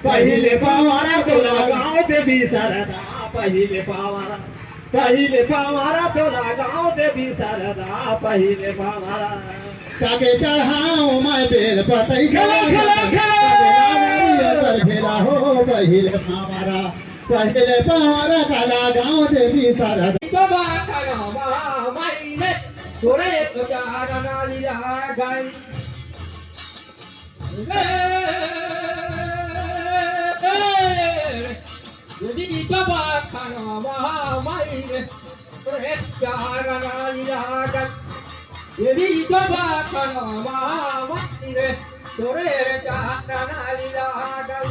पहिले पावारा तुला गाव देवी सरदा पहिले पावारा तुला गाव देवी सरदा पहिले पावारा काके चढ़ाओ मैं बेल पतई खेला खेला हो पहिले पावारा काला गाँव देवी सारा बाबा करवा माईने सोरे तुझ्या नालीला गाई Jadi coba karena main mereka nalilakan. Jadi coba karena main mereka nalilakan.